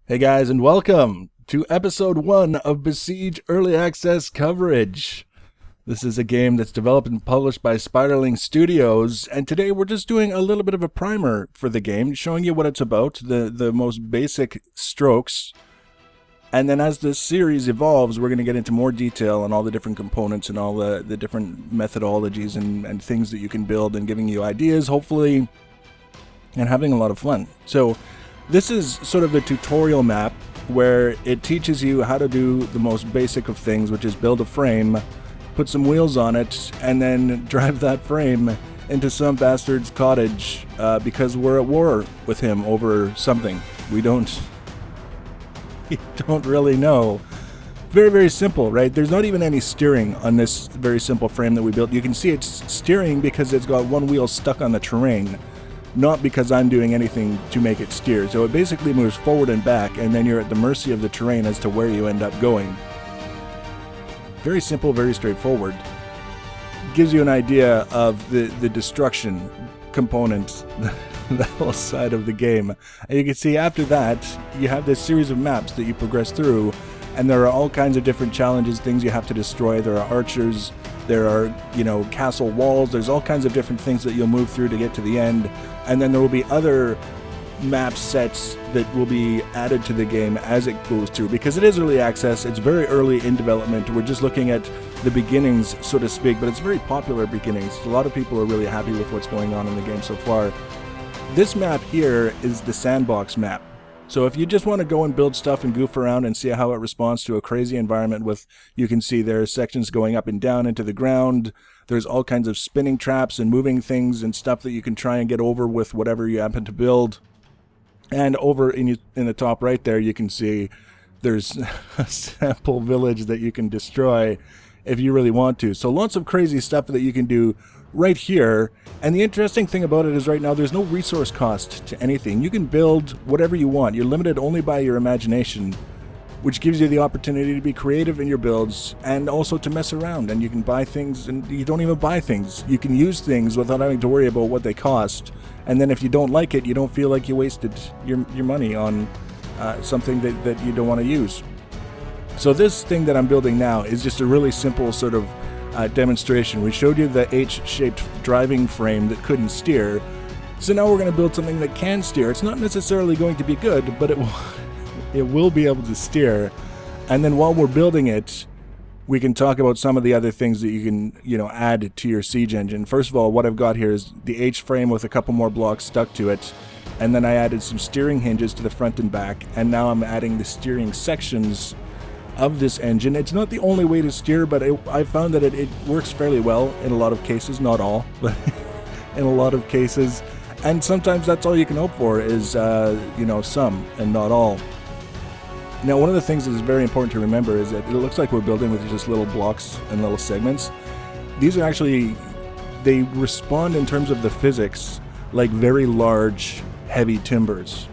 Hey guys, and welcome to episode 1 of Besiege Early Access coverage. This is a game that's developed and published by Spiderling Studios, and today we're just doing a little bit of a primer for the game, showing you what it's about, the most basic strokes. And then as this series evolves, we're going to get into more detail on all the different components and all the different methodologies and things that you can build, and giving you ideas, hopefully, and having a lot of fun. So this is sort of the tutorial map where it teaches you how to do the most basic of things, which is build a frame, put some wheels on it, and then drive that frame into some bastard's cottage because we're at war with him over something. We don't really know. Very, very simple, right? There's not even any steering on this very simple frame that we built. You can see it's steering because it's got one wheel stuck on the terrain, not because I'm doing anything to make it steer. So it basically moves forward and back, and then you're at the mercy of the terrain as to where you end up going. Very simple, very straightforward. Gives you an idea of the destruction component, that whole side of the game. And you can see after that, you have this series of maps that you progress through, and there are all kinds of different challenges, things you have to destroy. There are archers, there are, castle walls, there's all kinds of different things that you'll move through to get to the end. And then there will be other map sets that will be added to the game as it goes through. Because it is early access, it's very early in development, we're just looking at the beginnings, so to speak, but it's very popular beginnings. A lot of people are really happy with what's going on in the game so far. This map here is the sandbox map. So if you just want to go and build stuff and goof around and see how it responds to a crazy environment with, you can see there are sections going up and down into the ground. There's all kinds of spinning traps and moving things and stuff that you can try and get over with whatever you happen to build. And over in the top right there, you can see there's a sample village that you can destroy if you really want to. So lots of crazy stuff that you can do right here. And the interesting thing about it is right now there's no resource cost to anything. You can build whatever you want. You're limited only by your imagination, which gives you the opportunity to be creative in your builds and also to mess around. And you can buy things, and you don't even buy things. You can use things without having to worry about what they cost. And then if you don't like it, you don't feel like you wasted your money on something that you don't want to use. So this thing that I'm building now is just a really simple sort of demonstration. We showed you the H-shaped driving frame that couldn't steer. So now we're going to build something that can steer. It's not necessarily going to be good, but it will be able to steer. And then while we're building it, we can talk about some of the other things that you can, add to your Siege engine. First of all, what I've got here is the H frame with a couple more blocks stuck to it. And then I added some steering hinges to the front and back. And now I'm adding the steering sections of this engine. It's not the only way to steer, but I found that it works fairly well in a lot of cases. Not all, but in a lot of cases. And sometimes that's all you can hope for is, some and not all. Now, one of the things that is very important to remember is that it looks like we're building with just little blocks and little segments. These are actually, they respond in terms of the physics like very large, heavy timbers.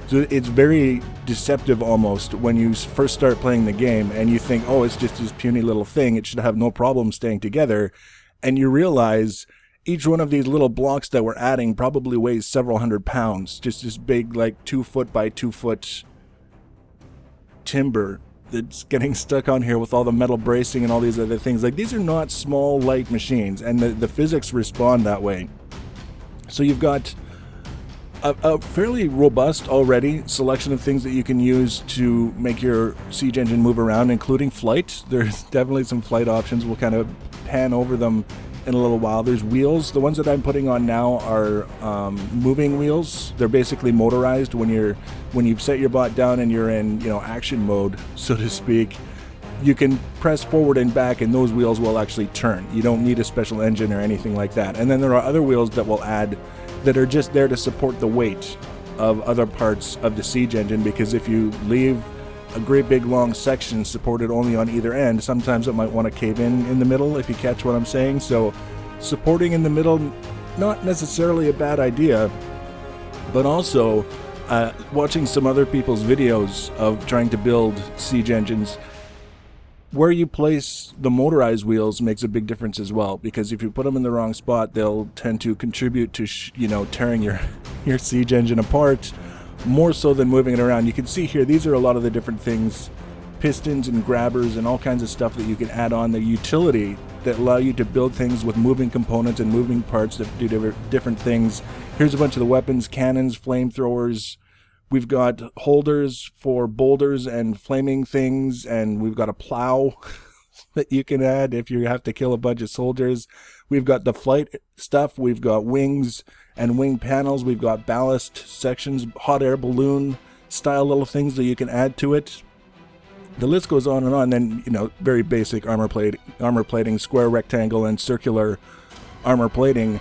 So it's very deceptive almost when you first start playing the game and you think, oh, it's just this puny little thing, it should have no problem staying together. And you realize each one of these little blocks that we're adding probably weighs several hundred pounds. Just this big, like 2 foot by 2 foot timber that's getting stuck on here with all the metal bracing and all these other things. Like, these are not small, light machines, and the physics respond that way. So you've got a fairly robust already selection of things that you can use to make your Siege engine move around, including flight. There's definitely some flight options. We'll kind of pan over them in a little while. There's wheels. The ones that I'm putting on now are moving wheels. They're basically motorized. When you've set your bot down and you're in action mode, so to speak, you can press forward and back and those wheels will actually turn. You don't need a special engine or anything like that. And then there are other wheels that will add that are just there to support the weight of other parts of the Siege engine, because if you leave a great big long section supported only on either end, sometimes it might want to cave in the middle, if you catch what I'm saying. So supporting in the middle, not necessarily a bad idea, but also watching some other people's videos of trying to build Siege engines, where you place the motorized wheels makes a big difference as well, because if you put them in the wrong spot, they'll tend to contribute to tearing your Siege engine apart, more so than moving it around. You can see here, these are a lot of the different things, pistons and grabbers and all kinds of stuff that you can add on the utility that allow you to build things with moving components and moving parts that do different things. Here's a bunch of the weapons, cannons, flamethrowers. We've got holders for boulders and flaming things, and we've got a plow that you can add if you have to kill a bunch of soldiers. We've got the flight stuff. We've got wings and wing panels. We've got ballast sections, hot air balloon style little things that you can add to it. The list goes on and on. Then, you know, very basic armor plating, square, rectangle, and circular armor plating.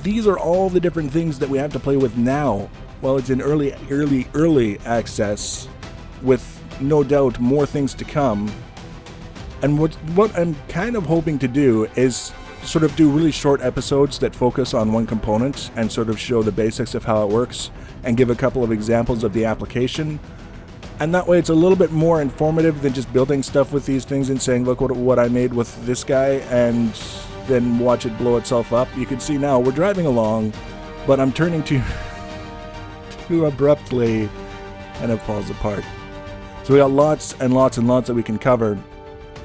These are all the different things that we have to play with now. Well, it's in early access, with no doubt more things to come. And what I'm kind of hoping to do is sort of do really short episodes that focus on one component and sort of show the basics of how it works and give a couple of examples of the application. And that way it's a little bit more informative than just building stuff with these things and saying, look what I made with this guy, and then watch it blow itself up. You can see now we're driving along, but I'm turning too abruptly and it falls apart. So we got lots and lots and lots that we can cover.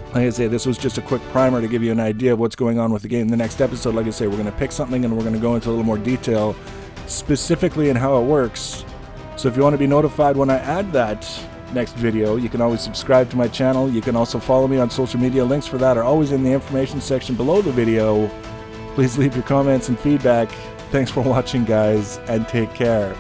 Like I say, this was just a quick primer to give you an idea of what's going on with the game. The next episode, like I say, we're going to pick something and we're going to go into a little more detail specifically in how it works. So if you want to be notified when I add that next video, you can always subscribe to my channel. You can also follow me on social media. Links for that are always in the information section below the video. Please leave your comments and feedback. Thanks for watching, guys, and take care.